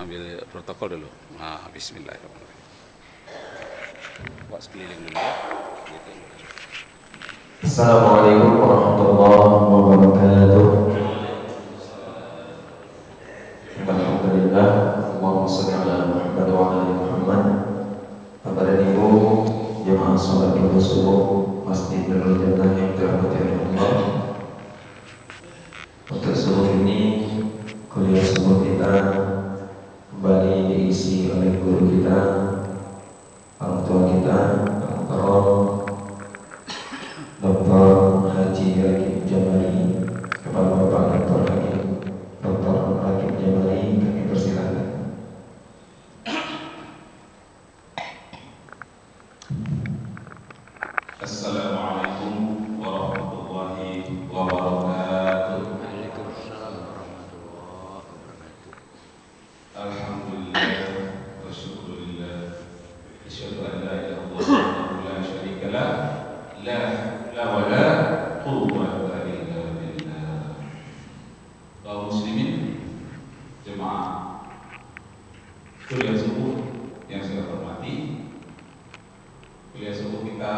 ambil protokol dulu. Nah, bismillahirrahmanirrahim. Buat sekeliling dulu ya. Gitu. Assalamualaikum warahmatullahi wabarakatuh. Alhamdulillah, Allahumma sholli ala Muhammad wa ala ali Muhammad. Bapak dan Ibu, jemaah salat subuh Masjid Darul Jannah yang dirahmati oleh Allah. Untuk subuh ini, kuliah subuh kita kembali diisi oleh guru kita, orang tua kita, Dr. Haji Rakib Jamali, Kepala Bapak Dr. Rakib Jamali, kami persilakan. Assalamualaikum warahmatullahi wabarakatuh. Waalaikumsalam warahmatullahi wabarakatuh. Alhamdulillah wa syukurillah. Asyhadu an la ilaha illallah wa la syarika lah. La haula wa la quwwata illa billah. Kaum muslimin, jemaah kuliah subuh yang saya hormati, kuliah subuh kita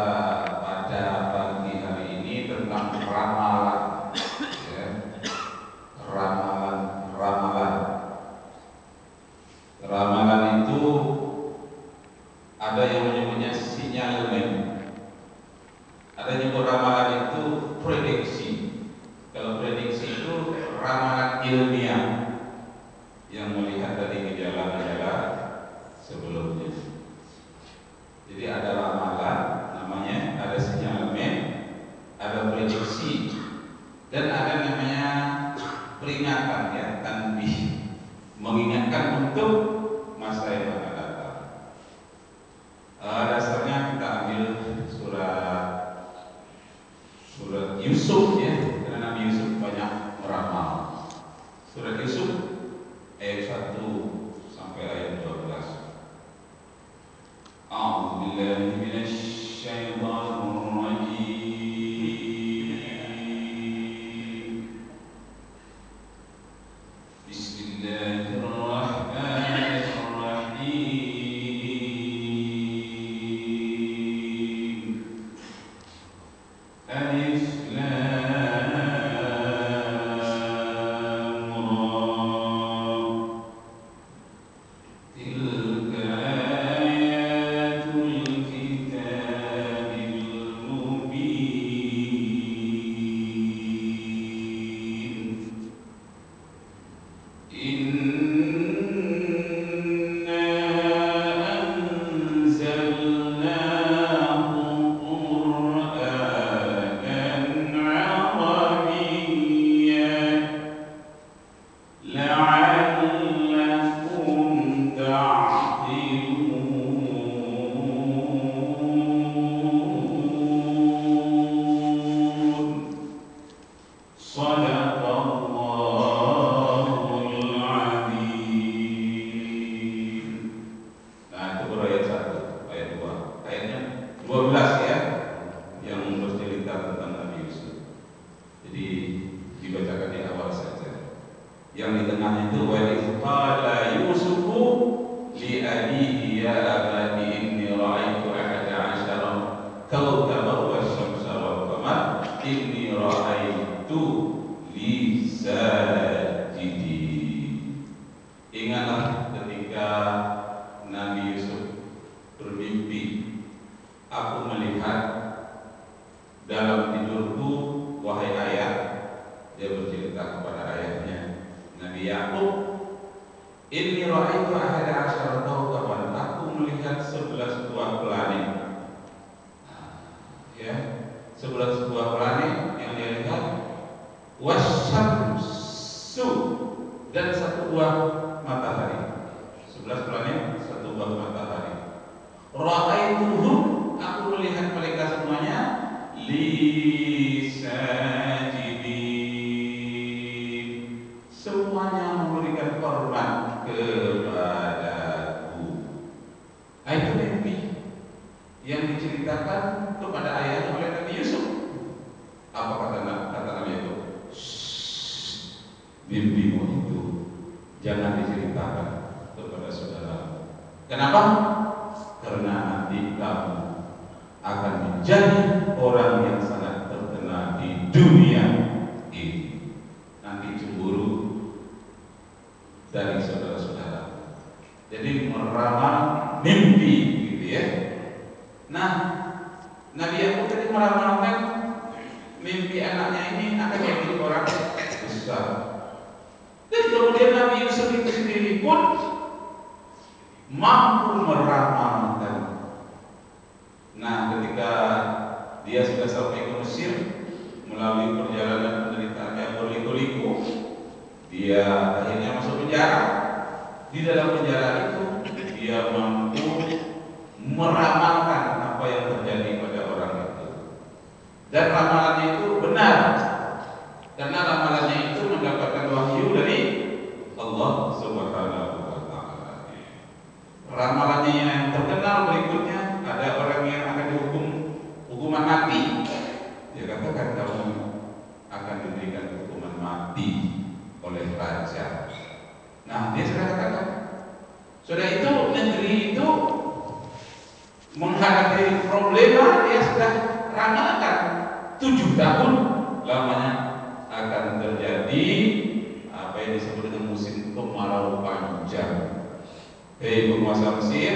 pada pagi hari ini tentang ramalan, ya. Ramalan itu ada yang menyebutnya sinyalemen, ada yang menyebut ramalan itu prediksi. Kalau prediksi itu ramalan ilmiah yang melihat dari gejala-gejala sebelumnya. Jadi ada ramalan, namanya ada sinyalemen, ada prediksi, dan ada namanya peringatan, ya, tanbih, mengingatkan untuk masa yang akan datang. Dasarnya kita ambil surat Yusuf, ya, karena Nabi Yusuf banyak meramal. Surat Yusuf ayat 1 sampai ayat 12. A'udzu billahi minasy syaithanir rajim. Bismillahirrahmanirrahim. Alif lam ra. Tilka ayatul kitabil mubin. Inna anzalnahu Qur'anan Arabiyyan la'allakum ta'qilun. Shadaqallahul azim. Nah, itu baru ayat 1, ayat 2. Ayatnya 12, ya, yang bercerita tentang Nabi Yusuf. Jadi dibacakan di awal saja. Yang di tengahnya itu wa idh qala Yusufu li abihi ya abati inni ra'aytu ahada 'ashara kawkaban wasy-syamsa wal qamar inni ra'aytu li sajidin. Ingatlah ketika Nabi Yusuf bermimpi, aku melihat dalam tidurku, wahai ayah. Dia bercerita kepada ayahnya Nabi Yakub, inni ra'aitu ahada 'ashara kawkaban, aku melihat 11 buah planet. Ya, 11 buah planet yang dia lihat. Wasyamsu, dan 1 buah matahari. 11 planet, 1 buah matahari. Ra'aituhum, aku melihat mereka semuanya li sajidin, semuanya memberikan korban kepadaku. Itu mimpi yang diceritakan kepada ayahnya oleh Nabi Yusuf. Apa kata Nabi itu? Mimpimu itu jangan diceritakan Kenapa? Karena nanti kamu akan menjadi orang yang sangat terkenal di dunia ini. Nanti cemburu dari saudara-saudara. Jadi meramal mimpi, gitu ya. Nah, Nabi Yakub tadi meramalkan mimpi anaknya ini akan jadi orang besar. Dan kemudian Nabi Yusuf itu sendiri pun mampu meramalkan. Nah, ketika dia sudah sampai ke Mesir melalui perjalanan penderitaan yang berliku-liku, dia akhirnya masuk penjara. Di dalam penjara itu dia mampu meramalkan apa yang terjadi pada orang itu. Dan ramalannya itu benar, karena ramalannya itu mendapatkan wahyu dari Allah Subhanahu wa Ta'ala. Ramalannya yang terkenal berikutnya, ada orang yang akan dihukum hukuman mati. Dia katakan kamu akan diberikan hukuman mati oleh raja. Nah, dia sudah katakan, sudah itu negeri itu menghadapi problema, dia sudah ramalkan 7 tahun lamanya akan terjadi apa yang disebut dengan musim kemarau panjang. Hei penguasa Mesir,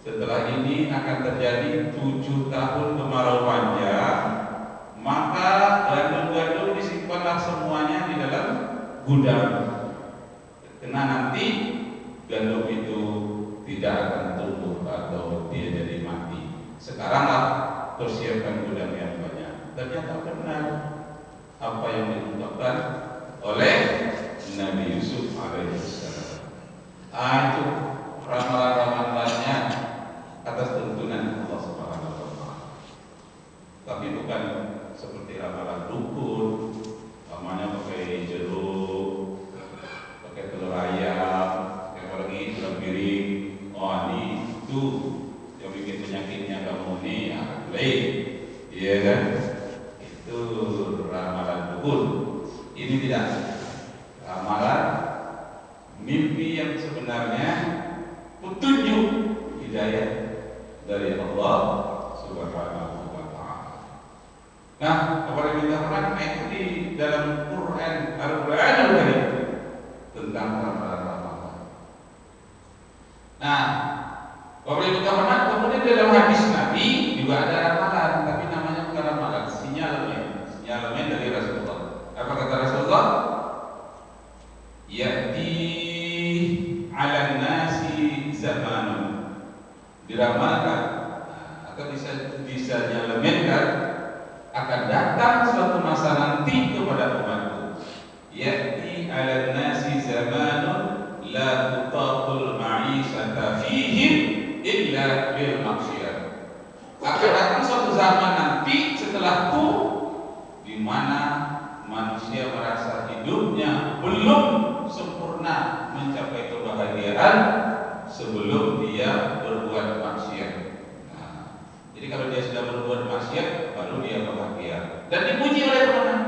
setelah ini akan terjadi 7 tahun kemarau panjang, maka gandum-gandum disimpanlah semuanya di dalam gudang. Karena nanti gandum itu tidak akan tumbuh atau dia jadi mati. Sekaranglah persiapkan gudang yang banyak. Ternyata benar apa yang diungkapkan oleh Nabi Yusuf alaihissalam. Itu ramalan-ramalannya atas tuntunan Allah Subhanahu wa Ta'ala. Tapi bukan seperti ramalan dukun, namanya pakai jeruk, pakai telur ayam, apalagi telur piring. Oh, ini itu yang bikin penyakitnya kamu ini lain, iya kan? Itu ramalan dukun. Ini tidak ramalan mimpi yang sebenarnya petunjuk hidayah dari Allah Subhanahu wa Ta'ala. Nah, kepada kita orang itu di dalam Quran Al-Quran tentang ramalan-ramalan. Nah, kepada kita orang kemudian dalam hadis Nabi juga ada ramalan, tapi namanya bukan ramalan, sinyalemen dari Rasulullah. Apa kata Rasulullah? Ya'ti 'alan nasi zamanun, diramalkan atau bisa nyelemenkan akan datang suatu masa nanti kepada umatku. Ya'ti 'alan nasi zamanun la tutaqul ma'isata fihim illa bil maksiyah. Akan datang suatu zaman nanti setelahku di mana manusia merasa hidupnya belum sempurna mencapai kebahagiaan sebelum dia berbuat maksiat. Nah, jadi kalau dia sudah berbuat maksiat baru dia bahagia dan dipuji oleh teman.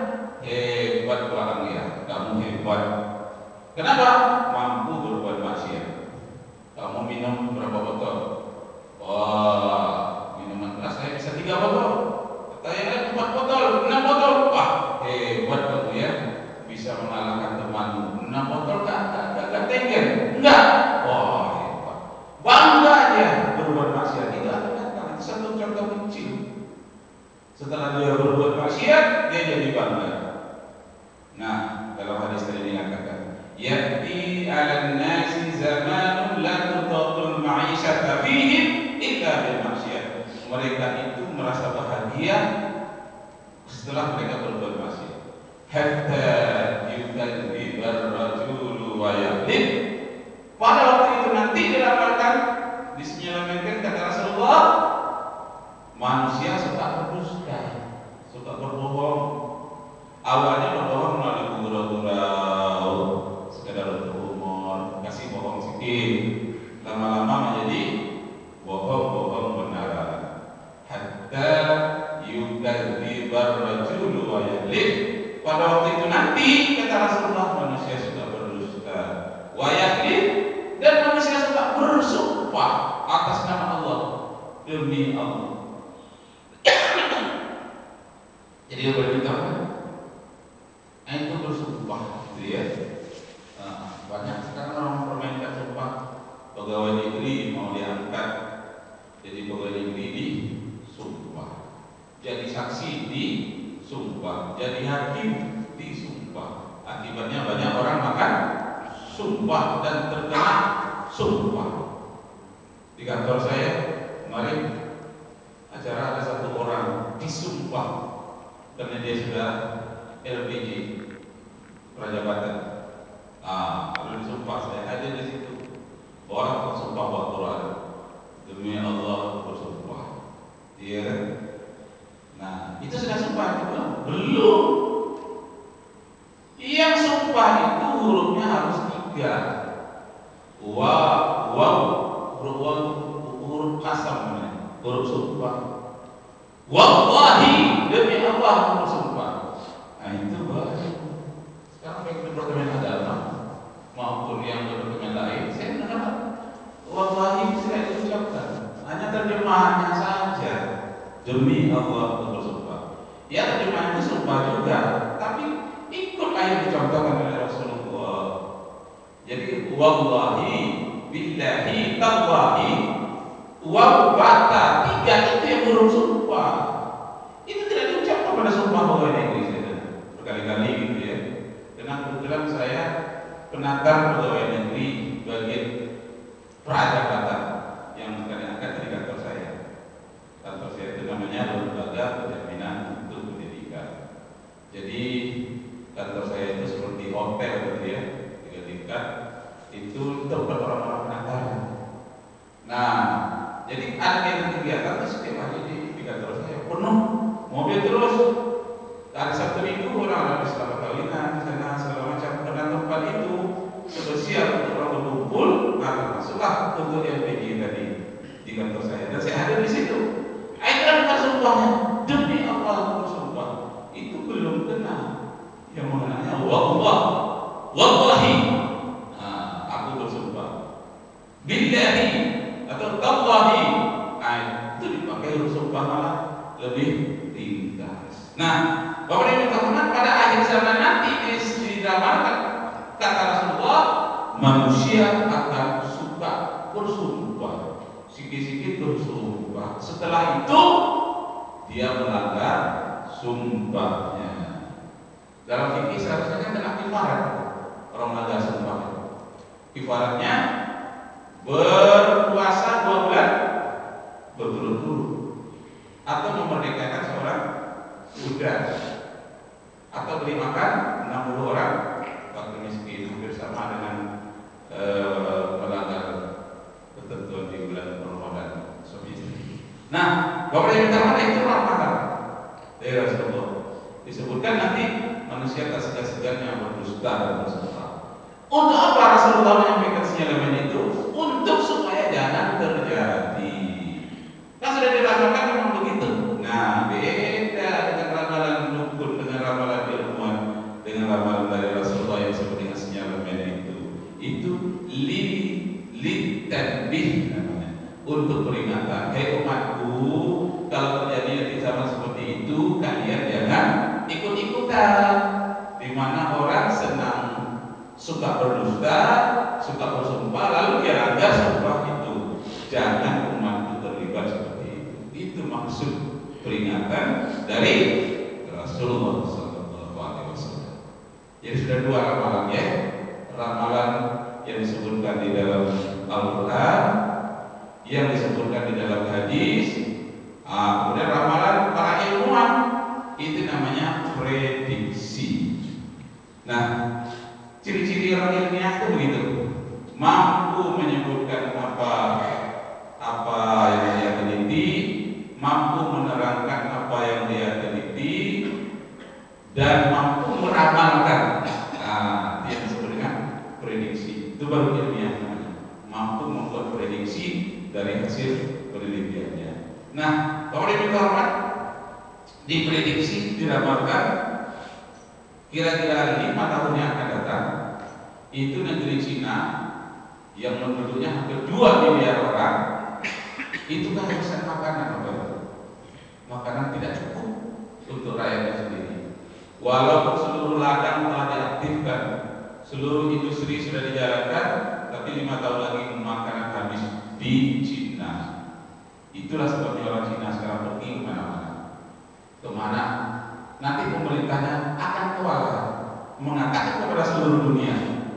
Hebat orang ya, kamu hebat. Kenapa? Mampu berbuat maksiat. Kamu minum berapa botol? Wah, minuman keras saya bisa 3 botol. Saya 4 botol, 6 botol. Wah, hebat kamu ya, bisa mengalahkan temanmu. 6 botol gak tengger, enggak. Wah, hebat. Bangga dia berbuat maksiat. Itu adalah satu contoh kecil. Setelah dia berbuat maksiat, dia jadi bangga. Nah, dalam hadis tadi dikatakan, ya'ti 'alan nasi zamanun la tutaqul ma'isata fihim illa bil maksiat. Mereka itu merasa bahagia setelah mereka berbuat maksiat. Hatta yukadzibar rajulu wa yahlib. Pada waktu itu nanti diramalkan, disenyalakan kata Rasulullah, manusia suka berdusta, suka berbohong. Awalnya berbohong melalui gurau-gurau, sekedar untuk humor, kasih bohong sedikit. Lama-lama menjadi bohong-bohong benaran. Hatta yukadzibar rajulu wa yahlib. Pada waktu itu nanti kata Rasulullah, manusia suka berdusta, wa yahlib, dan manusia suka bersumpah. pegawai negeri mau diangkat jadi pegawai negeri disumpah, jadi saksi disumpah, jadi hakim disumpah. Akibatnya banyak orang makan sumpah dan terkena sumpah. Di kantor saya kemarin acara ada satu orang disumpah karena dia sudah LPG prajabatan. Kalau disumpah saya ada di situ. Orang bersumpah waktu Quran, demi Allah bersumpah. Iya kan? Nah, itu sudah sumpah belum? Belum. Yang sumpah itu hurufnya harus 3. Huruf kasam, huruf sumpah. Wallahi, demi Allah bersumpah. Nah, itu baru. Sekarang baik departemen agama maupun yang departemen lain, saya mendengar wallahi tidak diucapkan, hanya terjemahannya saja. Demi Allah bersumpah. Ya, terjemahannya sumpah juga, tapi ikut ayat dicontohkan oleh Rasulullah. Jadi wallahi, billahi, tallahi, wa bata, 3 itu yang huruf sumpah. Itu tidak diucapkan pada sumpah pegawai negeri saya berkali-kali gitu ya. Karena kebetulan saya pengantar pegawai negeri bagian prajabatan yang akan diangkat di kantor saya. Kantor saya itu namanya Lembaga Penjaminan untuk Pendidikan. Jadi kantor saya itu seperti hotel gitu ya, 3 tingkat. Itu tempat orang-orang pengantaran. Nah, jadi ada kegiatan itu setiap hari di kantor saya penuh mobil terus. Hari Sabtu Minggu orang habis selamat kawinan di sana segala macam, karena tempat itu spesial untuk orang berkumpul. Nah, masuklah untuk LPG tadi di kantor saya dan saya ada di situ. Ayat sumpahnya demi Allah bersumpah. Itu belum kena yang mengenanya wallahi, aku bersumpah, billahi atau tallahi. Itu dipakai huruf sumpah malah lebih ringkas. Nah, Bapak Ibu teman-teman, pada akhir zaman nanti digambarkan kata Rasulullah, manusia akan suka bersumpah, sikit-sikit bersumpah. Setelah itu dia melanggar sumpahnya. Dalam fikih seharusnya kan kena kifarat orang melanggar sumpah. Kifaratnya berpuasa 2 bulan berturut-turut, atau memerdekakan seorang budak, atau beri makan 60 orang fakir miskin, hampir sama dengan melanggar ketentuan di bulan Ramadan suami istri. Nah, Bapak Ibu teman itu ramalan dari Rasulullah. Disebutkan nanti manusia tak segan-segannya berdusta dan bersumpah. Untuk apa Rasulullah menyampaikan sinyalemen itu? Untuk supaya jangan terjadi. Kan sudah diramalkan memang begitu. Nah, beda dengan ramalan dukun, dengan ramalan ilmuwan, dengan ramalan dari Rasulullah yang disebut dengan sinyalemen itu. Itu litanbih namanya, untuk peringatan. Hai umatku, kalau terjadi di zaman seperti itu, kalian jangan ikut-ikutan. Di mana orang senang suka berdusta, suka bersumpah, lalu dia langgar sumpah itu. Jangan umatku terlibat seperti itu. Itu maksud peringatan dari Rasulullah SAW. Jadi sudah 2 ramalan ya. Ramalan yang disebutkan di dalam Al-Quran, yang disebutkan di dalam hadis. Kemudian ramalan para ilmuwan, itu namanya prediksi. Nah, ciri-ciri orang ilmiah itu begitu, mampu menyebutkan apa yang dia teliti, mampu menerangkan apa yang dia teliti, dan mampu meramalkan. Dia disebut dengan prediksi. Itu baru ilmiah namanya, mampu membuat prediksi dari hasil penelitiannya. Nah, Bapak Ibu hormat, diprediksi, diramalkan kira-kira 5 tahun yang akan datang itu negeri Cina yang penduduknya hampir 2 miliar orang itu kehabisan makanan, makanan tidak cukup untuk rakyatnya sendiri. Walaupun seluruh ladang telah diaktifkan, seluruh industri sudah dijalankan, tapi 5 tahun lagi makanan habis.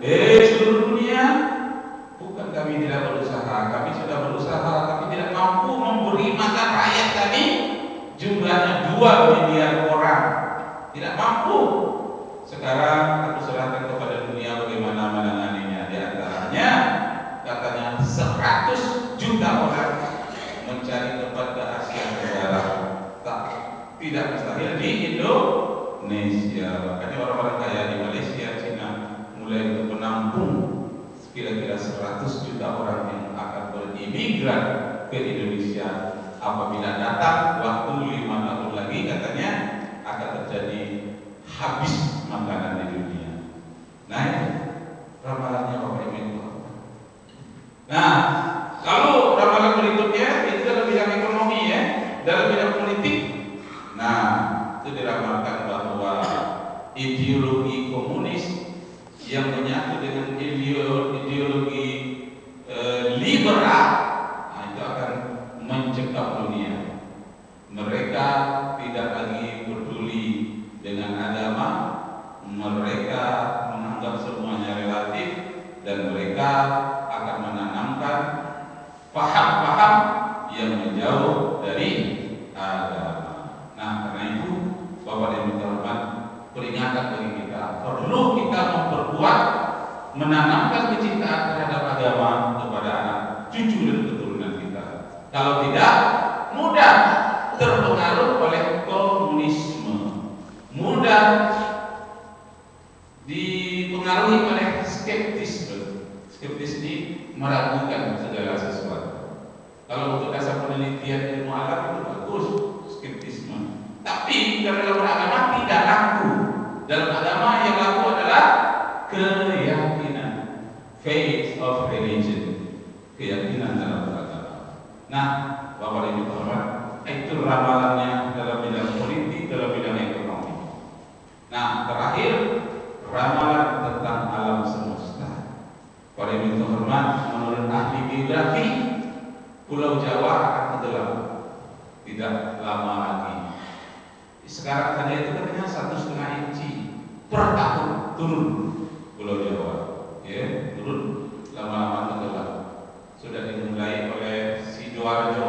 seluruh dunia, bukan kami tidak berusaha, kami sudah berusaha, kami tidak mampu memberi makan rakyat kami, jumlahnya 2 miliar orang, tidak mampu. Sekarang aku serahkan kepada dunia bagaimana menanganinya. Di antaranya katanya 100 juta orang mencari tempat ke Asia Tenggara, tidak mustahil di Indonesia. Makanya orang-orang kaya di Malaysia, Cina mulai untuk menampung kira-kira 100 juta orang yang akan berimigran ke Indonesia. Apabila datang waktu 5 tahun lagi katanya akan terjadi habis makanan di dunia. Nah, itu ramalannya Bapak Ibu. Nah, kalau ramalan berikutnya itu dalam bidang ekonomi ya, dalam bidang politik. Nah, itu diramalkan bahwa ideologi komunis yang menyatu dengan ideologi liberal, nah, itu akan mencekam dunia. Mereka tidak lagi peduli dengan agama, mereka menganggap semuanya relatif, dan mereka akan menanamkan paham-paham yang menjauh dari agama. Nah, karena itu Bapak dan Ibu terhormat, peringatan bagi kita, perlu kita memperkuat, menanamkan kecintaan terhadap agama kepada anak cucu dan keturunan kita. Kalau tidak, mudah terpengaruh oleh komunisme, mudah dipengaruhi oleh skeptisme. Skeptis ini meragukan segala sesuatu. Kalau untuk dasar penelitian ilmu alam itu bagus, skeptisme. Tapi dalam beragama tidak laku. Dalam agama yang laku adalah keyakinan, faith of religion, keyakinan dalam beragama. Nah, Bapak dan Ibu terhormat, itu ramalannya dalam bidang politik, dalam bidang ekonomi. Nah, terakhir ramalan tentang alam semesta. Para Ibu terhormat, menurut ahli geografi, Pulau Jawa akan tenggelam tidak lama lagi. Sekarang saja itu katanya 1,5 inci per tahun turun Pulau Jawa, ya, turun, lama-lama tenggelam. Sudah dimulai oleh Sidoarjo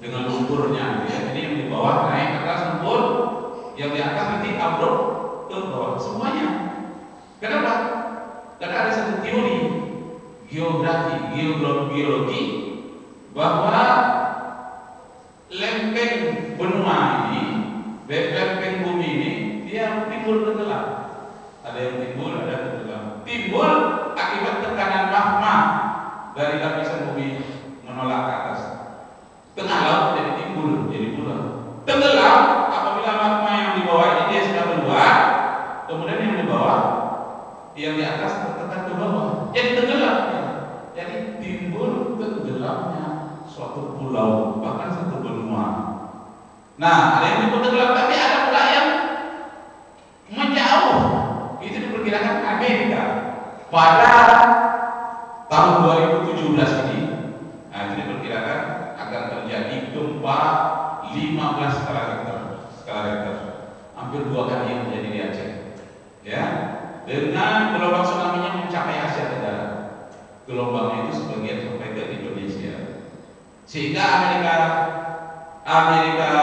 dengan lumpurnya, ya. Ini yang di bawah naik ke atas lumpur, yang di atas nanti ambruk ke bawah semuanya. Kenapa? Karena ada satu teori geologi bahwa lempeng benua ini, lempeng bumi ini, dia timbul tenggelam. Ada yang timbul, ada yang tenggelam. Timbul akibat tekanan magma dari lapisan bumi menolak ke atas. Tengah laut jadi timbul, jadi pulau. Tenggelam apabila magma yang di bawah ini dia sudah keluar, kemudian yang di bawah, yang di atas tertekan ke bawah, jadi tenggelam. Jadi timbul tenggelamnya suatu pulau, bahkan satu benua. Nah, ada yang disebut tenggelam, tapi ada pula yang menjauh. Itu diperkirakan Amerika pada tahun 2017 ini. Nah, itu diperkirakan akan terjadi gempa 15 skala Richter, hampir 2 kali yang terjadi di Aceh. Ya, dengan gelombang tsunami-nya mencapai Asia Tenggara. Gelombangnya itu sebagian sampai ke Indonesia. Sehingga Amerika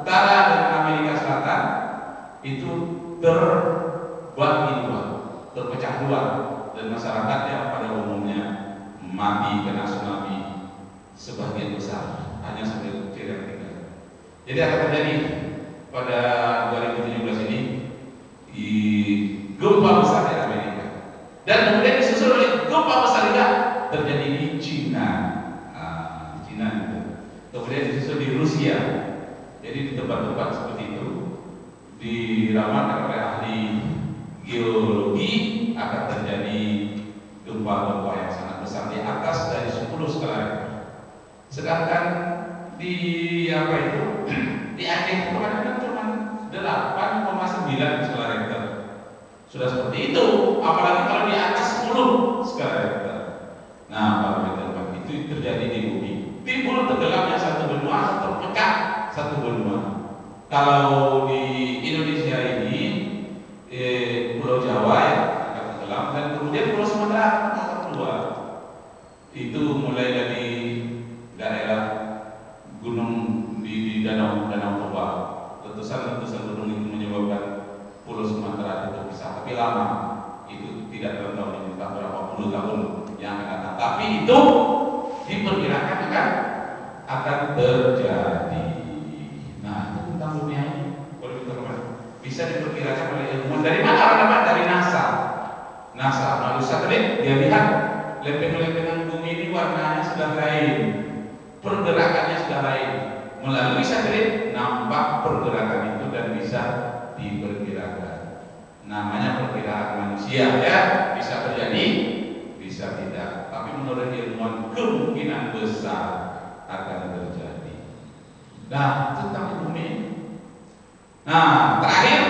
Utara dan Amerika Selatan itu terbagi dua, terpecah dua, dan masyarakatnya pada umumnya mati kena tsunami sebagian besar, hanya sebagian kecil yang tinggal. Jadi akan terjadi pada 2017 ini di gempa besar di Amerika, dan kemudian disusul oleh gempa besar juga terjadi di Cina. Cina itu. Kemudian disusul di Rusia. Jadi di tempat-tempat seperti itu diramalkan oleh ahli geologi akan terjadi gempa-gempa yang sangat besar di atas dari 10 skala Richter. Sedangkan di apa itu di Aceh kemarin kan cuma 8,9 skala Richter. Sudah seperti itu, apalagi kalau di atas 10 skala Richter. Nah, parameter itu terjadi di bumi. Timbul tenggelamnya satu benua, terpecah satu benua. Kalau di Indonesia ini Pulau Jawa ya akan tenggelam, dan kemudian itu mulai dari daerah gunung di danau Toba. Letusan gunung itu menyebabkan Pulau Sumatera itu pisah, tapi lama, itu tidak dalam tahun ini, entah berapa puluh tahun yang akan datang. Tapi itu diperkirakan akan terjadi. Nah, itu tentang dunia ini, bisa diperkirakan oleh ilmuwan. Dari mana orang dapat? Dari NASA melalui satelit dia lihat lempeng-lempengan bumi ini warnanya sudah lain, pergerakannya sudah lain. Melalui satelit nampak pergerakan itu dan bisa diperkirakan. Namanya perkiraan manusia, ya, bisa terjadi, bisa tidak. Tapi menurut ilmuwan kemungkinan besar akan terjadi. Nah, tentang bumi. Nah, terakhir,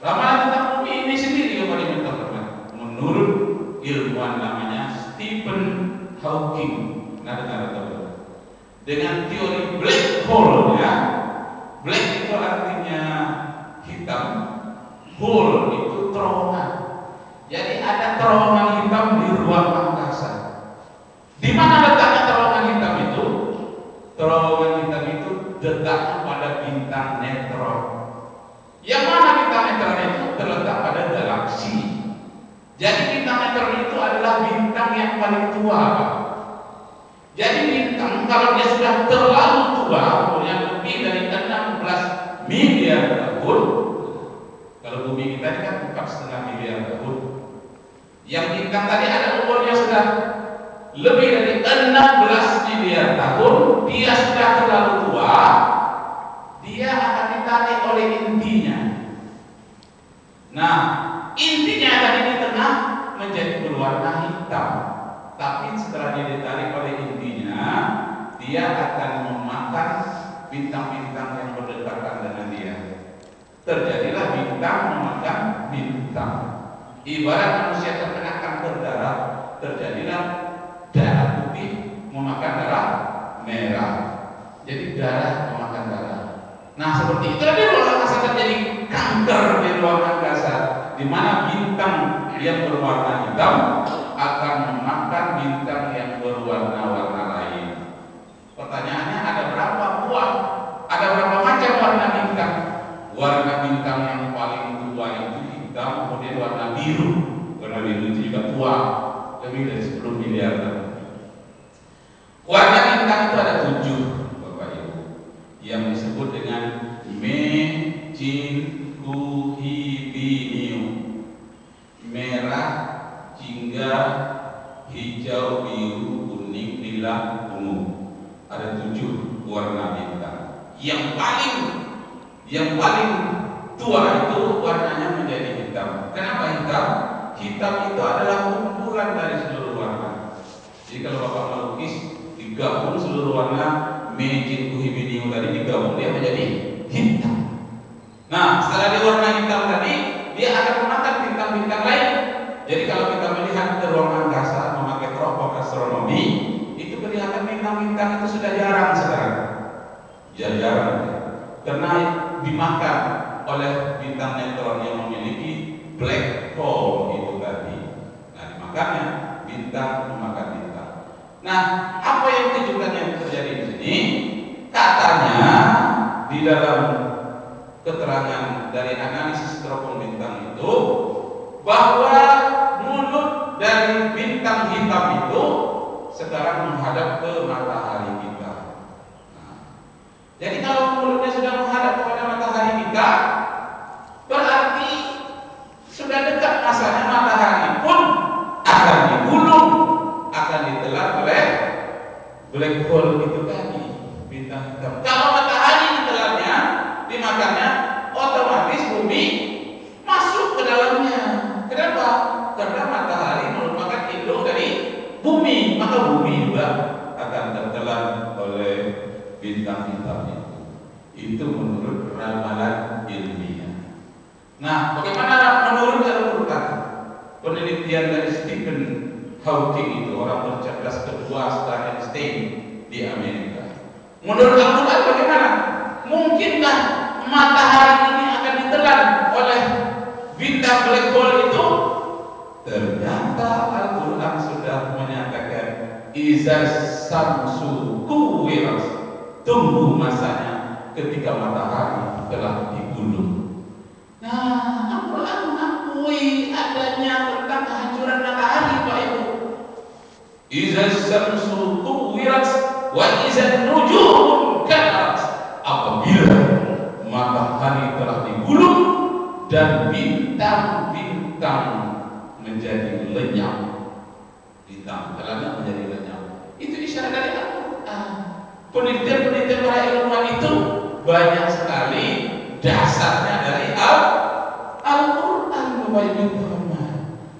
ramalan tentang bumi ini sendiri yang paling menentukan. Menurut ilmuwan namanya Stephen Hawking, dengan teori black hole, ya. Black itu artinya hitam, hole itu terowongan. Jadi ada terowongan hitam di ruang angkasa. Di mana letaknya terowongan hitam itu? Terowongan hitam itu letaknya pada bintang neutron. Yang mana bintang neutron itu terletak pada galaksi. Jadi bintang neutron itu adalah bintang yang paling tua, Pak. Jadi bintang kalau dia sudah terlalu tua, umurnya lebih dari 16 miliar tahun. Kalau bumi kita ini kan 4,5 miliar tahun. Yang bintang tadi ada umurnya sudah lebih dari 16 miliar tahun. Dia sudah terlalu tua. Dia akan ditarik oleh intinya. Nah, intinya tadi di tengah menjadi berwarna hitam. Tapi setelah dia ditarik oleh intinya, dia akan memakan bintang-bintang yang berdekatan dengan dia. Terjadilah bintang memakan bintang. Ibarat manusia terkena kanker darah, terjadilah darah putih memakan darah merah. Jadi darah memakan darah. Nah, seperti itu di ruang angkasa terjadi kanker di ruang angkasa, di mana bintang yang berwarna hitam akan memakan bintang yang berwarna-warna lain. Pertanyaannya, ada berapa buah? Ada berapa macam warna bintang? Warna bintang yang paling tua itu hitam, kemudian warna biru. Warna biru itu juga tua, lebih dari 10 miliar tahun. Warna bintang itu ada 7, Bapak Ibu, yang disebut dengan Mecinquihibinium. Merah, jingga, hijau, biru, kuning, nila, ungu. Ada 7 warna bintang. Yang paling tua itu warnanya menjadi hitam. Kenapa hitam? Hitam itu adalah kumpulan dari seluruh warna. Jadi kalau Bapak melukis, digabung seluruh warna Mecinquihibinium tadi, digabung dia menjadi hitam. Nah, setelah dia warna hitam tadi, dia akan memakan bintang-bintang lain. Jadi kalau kita melihat ke ruang angkasa memakai teropong astronomi, itu kelihatan bintang-bintang itu sudah jarang sekarang. Jarang, karena dimakan oleh bintang neutron yang memiliki black hole itu tadi. Nah, dimakannya bintang memakan bintang. Nah, apa yang tunjukkan yang terjadi di sini? Katanya di dalam keterangan dari analisis teropong bintang itu, bahwa mulut dari bintang hitam itu sekarang menghadap ke matahari kita. Nah, jadi kalau mulutnya sudah menghadap kepada matahari kita, berarti sudah dekat masanya matahari pun akan digulung, akan ditelan oleh black hole itu tadi, bintang hitam. Kalau matahari ditelannya, dimakannya, otomatis bumi masuk ke dalamnya. Kenapa? Karena matahari merupakan induk dari bumi, maka bumi juga akan tertelan oleh bintang hitam itu. Itu menurut ramalan ilmiah. Nah, bagaimana menurut Al-Quran? Penelitian dari Stephen Hawking itu, orang tercerdas kedua setelah Einstein di Amerika. Menurut Al-Quran bagaimana? Mungkinkah matahari ini akan ditelan oleh bintang black hole itu? Ternyata Al-Quran sudah menyatakan iza samsu kuwirat, tunggu masanya ketika matahari telah digulung. Nah, Al-Quran mengakui adanya tentang kehancuran matahari, Pak Ibu. Iza samsu kuwirat wa iza nujum kadarat, apabila matahari telah digulung dan bintang-bintang menjadi lenyap, bintang terangnya menjadi lenyap. Itu isyarat dari Al-Quran. Penelitian-penelitian para ilmuwan itu banyak sekali dasarnya dari Al-Quran, Bapak Ibu Muhammad.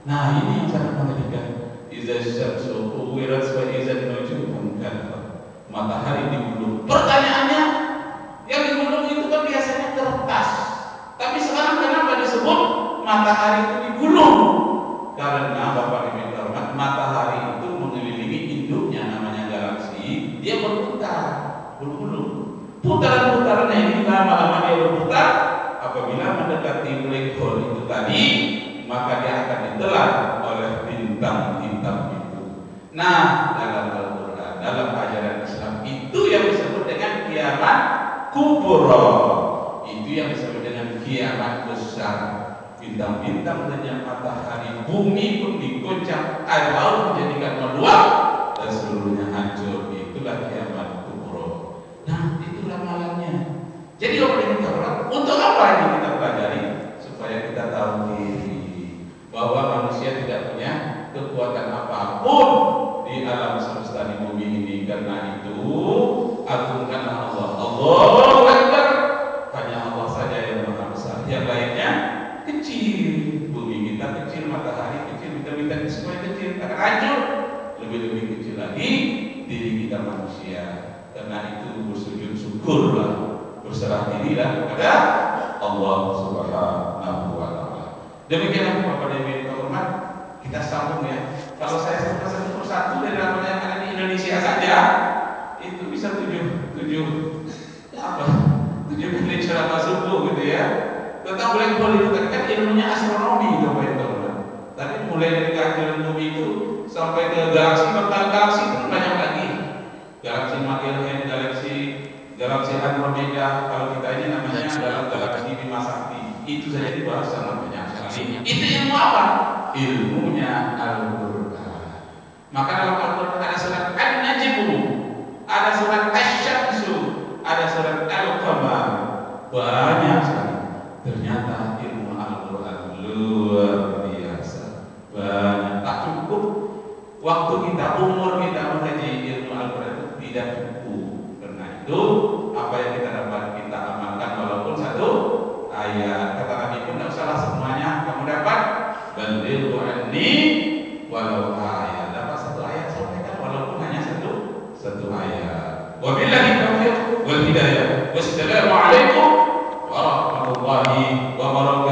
Nah, ini yang sangat mengerikan. Iza syamsu kuwirat wa iza nujumun kadarat, matahari digulung. Pertanyaannya, yang digulung itu kan biasanya kertas, tapi sekarang kenapa disebut matahari itu digulung? Karena Bapak Ibu hormat, matahari itu mengelilingi induknya namanya galaksi, dia berputar, bergulung. Putaran-putarannya ini lama-lama dia berputar. Apabila mendekati black hole itu tadi, maka dia akan ditelan oleh bintang-bintang itu. Nah, dalam Al-Quran, dalam ajaran Islam, itu yang disebut dengan kiamat kubra, itu yang disebut dengan kiamat besar. Bintang-bintang lenyap, matahari, bumi pun digoncang, air laut menjadikan meluap dan seluruhnya hancur. Itulah kiamat kubra. Nah, itu ramalannya. Jadi untuk apa ini kita pelajari? Supaya kita tahu diri bahwa manusia tidak punya kekuatan apapun di alam semesta di bumi ini. Karena itu agungkanlah Allah. Allahu Akbar. Hanya Allah saja yang maha besar. Yang lainnya kecil. Bumi kita kecil, matahari kecil, bintang-bintang semua kecil, akan hancur. Lebih-lebih kecil lagi diri kita manusia. Karena itu bersujud syukurlah, berserah dirilah kepada Allah Subhanahu wa Ta'ala. Demikian Bapak dan Ibu terhormat, kita sambung ya. Kalau saya sebutkan satu persatu dari ramalan yang ada di Indonesia saja, itu bisa tujuh kali ceramah subuh gitu ya. Tentang black hole itu kan ilmunya astronomi Bapak Ibu terhormat. Tapi mulai dari kehancuran bumi itu sampai ke galaksi, galaksi itu banyak lagi. Galaksi Magellan, galaksi Andromeda, kalau kita ini namanya adalah galaksi Bima Sakti. Itu saja dibahas sangat banyak sekali. Itu ilmu apa? Ilmunya Al-Quran. Maka dalam Al-Quran ada surat An-Najm, ada surat Asy-Syamsu, ada surat Al-Qamar. Banyak sekali. Ternyata ilmu Al-Quran luar biasa. Banyak, tak cukup waktu kita, umur kita mengkaji ilmu Al-Quran itu tidak cukup. Karena itu apa yang kita dapat kita amalkan walaupun satu ayat. Kata Nabi pun tidak usahlah semuanya kamu dapat. Balighu anni walau ayat. Dapat satu ayat sampaikan walaupun hanya satu ayat. Wabillahi taufiq wal hidayah. Wassalamu alaikum warahmatullahi wabarakatuh.